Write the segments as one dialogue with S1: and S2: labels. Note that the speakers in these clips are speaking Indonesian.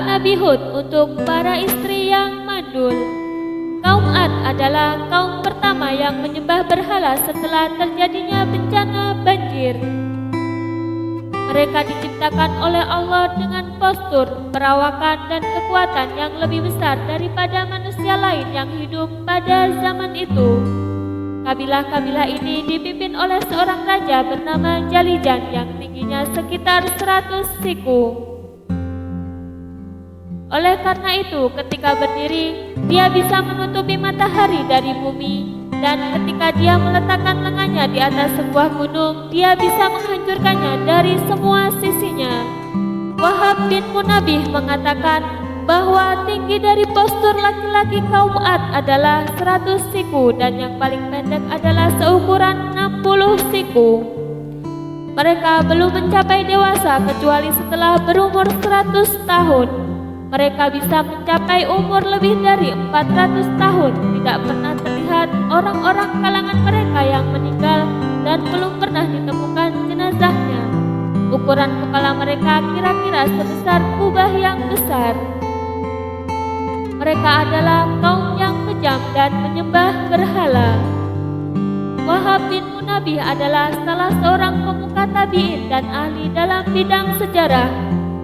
S1: Nabi Hud untuk para istri yang mandul. Kaum Ad adalah kaum pertama yang menyembah berhala setelah terjadinya bencana banjir. Mereka diciptakan oleh Allah dengan postur, perawakan, dan kekuatan yang lebih besar daripada manusia lain yang hidup pada zaman itu. Kabilah-kabilah ini dipimpin oleh seorang raja bernama Jalijan yang tingginya sekitar 100 siku. Oleh karena itu, ketika berdiri, dia bisa menutupi matahari dari bumi, dan ketika dia meletakkan lengannya di atas sebuah gunung, dia bisa menghancurkannya dari semua sisinya. Wahab bin Munabih mengatakan bahwa tinggi dari postur laki-laki kaum Ad adalah 100 siku dan yang paling pendek adalah seukuran 60 siku. Mereka belum mencapai dewasa kecuali setelah berumur 100 tahun. Mereka bisa mencapai umur lebih dari 400 tahun. Tidak pernah terlihat orang-orang kalangan mereka yang meninggal dan belum pernah ditemukan jenazahnya. Ukuran kepala mereka kira-kira sebesar kubah yang besar. Mereka adalah kaum yang kejam dan menyembah berhala. Wahab bin Munabih adalah salah seorang pemuka tabi'in dan ahli dalam bidang sejarah.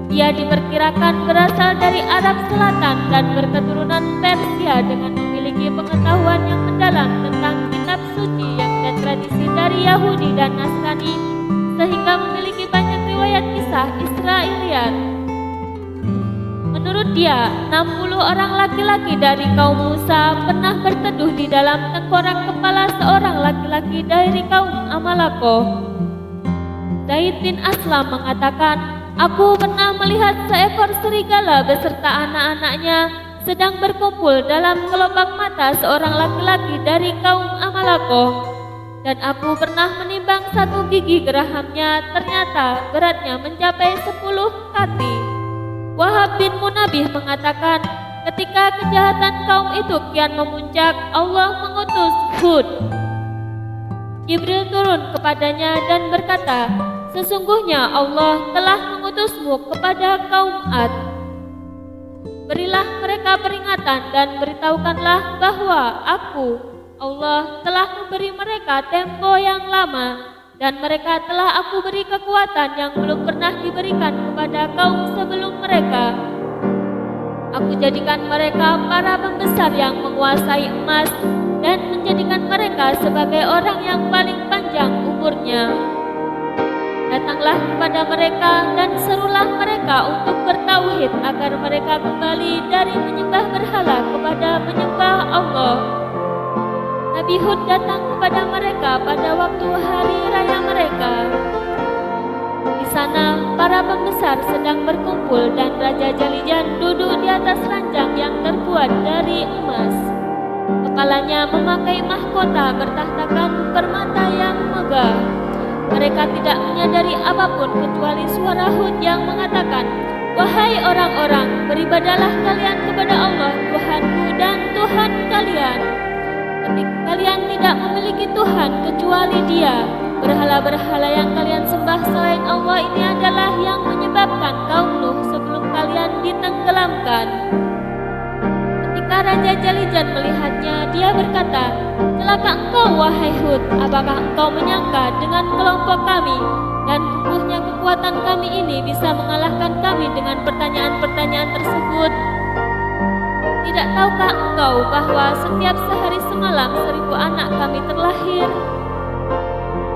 S1: Dia diperkirakan berasal dari Arab Selatan dan berketurunan Persia dengan memiliki pengetahuan yang mendalam tentang kitab suci dan tradisi dari Yahudi dan Nasrani, sehingga memiliki banyak riwayat kisah Israiliyat. Menurut dia, 60 orang laki-laki dari kaum Musa pernah berteduh di dalam tengkorak kepala seorang laki-laki dari kaum Amalakoh. Zaid bin Aslam mengatakan, "Aku pernah melihat seekor serigala beserta anak-anaknya sedang berkumpul dalam kelopak mata seorang laki-laki dari kaum Amalakoh. Dan aku pernah menimbang satu gigi gerahamnya, ternyata beratnya mencapai 10 kati." Wahab bin Munabih mengatakan, ketika kejahatan kaum itu kian memuncak, Allah mengutus Hud. Jibril turun kepadanya dan berkata, "Sesungguhnya Allah telah mengutusmu kepada kaum Ad. Berilah mereka peringatan dan beritahukanlah bahwa aku, Allah, telah memberi mereka tempo yang lama, dan mereka telah aku beri kekuatan yang belum pernah diberikan kepada kaum sebelum mereka. Aku jadikan mereka para pembesar yang menguasai emas dan menjadikan mereka sebagai orang yang paling panjang umurnya. Datanglah kepada mereka dan serulah mereka untuk bertauhid agar mereka kembali dari menyembah berhala kepada menyembah Allah." Nabi Hud datang kepada mereka pada waktu hari raya mereka. Di sana para pembesar sedang berkumpul dan Raja Jalijan duduk di atas ranjang yang terbuat dari emas. Kepalanya memakai mahkota bertahtakan permata yang megah. Mereka tidak menyadari apapun kecuali suara Hud yang mengatakan, "Wahai orang-orang, beribadahlah kalian kepada Allah, Tuhanku dan Tuhan kalian. Ketika kalian tidak memiliki Tuhan kecuali Dia, berhala-berhala yang kalian sembah selain Allah ini adalah yang menyebabkan kaum Nuh sebelum kalian ditenggelamkan." Ketika Raja Jalijan melihatnya, dia berkata, "Celaka engkau, wahai Hud, apakah engkau menyangka dengan kelompok kami dan kukuhnya kekuatan kami ini bisa mengalahkan kami dengan pertanyaan-pertanyaan tersebut? Tidak tahukah engkau bahwa setiap sehari semalam 1000 anak kami terlahir?"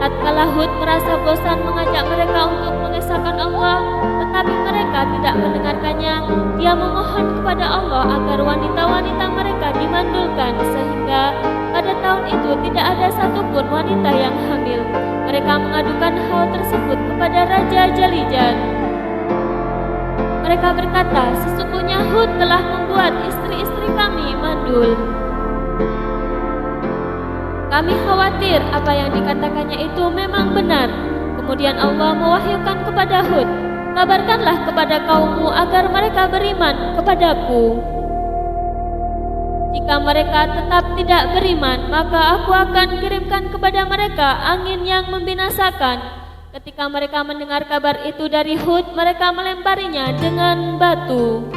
S1: Tatkala Hud merasa bosan mengajak mereka untuk mengesahkan Allah, tetapi mereka tidak mendengarkannya, dia memohon kepada Allah agar wanita-wanita mereka dimandulkan, sehingga pada tahun itu tidak ada satupun wanita yang hamil. Mereka mengadukan hal tersebut kepada Raja Jalijan. Mereka berkata, "Sesungguhnya Hud telah membuat istri-istri kami mandul. Kami khawatir apa yang dikatakannya itu memang benar." Kemudian Allah mewahyukan kepada Hud, "Kabarkanlah kepada kaummu agar mereka beriman kepadaku. Jika mereka tetap tidak beriman, maka aku akan kirimkan kepada mereka angin yang membinasakan." Ketika mereka mendengar kabar itu dari Hud, mereka melemparinya dengan batu.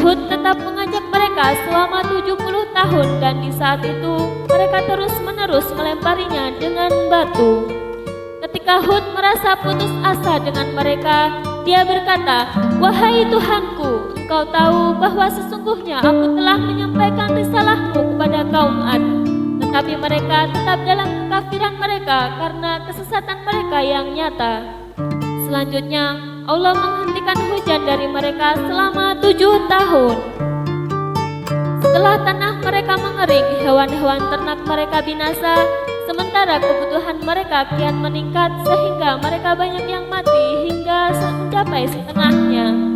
S1: Hud tetap mengajak mereka selama 70 tahun dan di saat itu mereka terus-menerus melemparinya dengan batu. Ketika Hud merasa putus asa dengan mereka, dia berkata, "Wahai Tuhanku, Engkau tahu bahwa sesungguhnya aku telah menyampaikan risalahmu kepada kaum Ad." Tetapi mereka tetap dalam kekafiran mereka karena kesesatan mereka yang nyata. Selanjutnya, Allah menghentikan hujan dari mereka selama 7 tahun. Setelah tanah mereka mengering, hewan-hewan ternak mereka binasa, sementara kebutuhan mereka kian meningkat sehingga mereka banyak yang mati hingga mencapai setengahnya.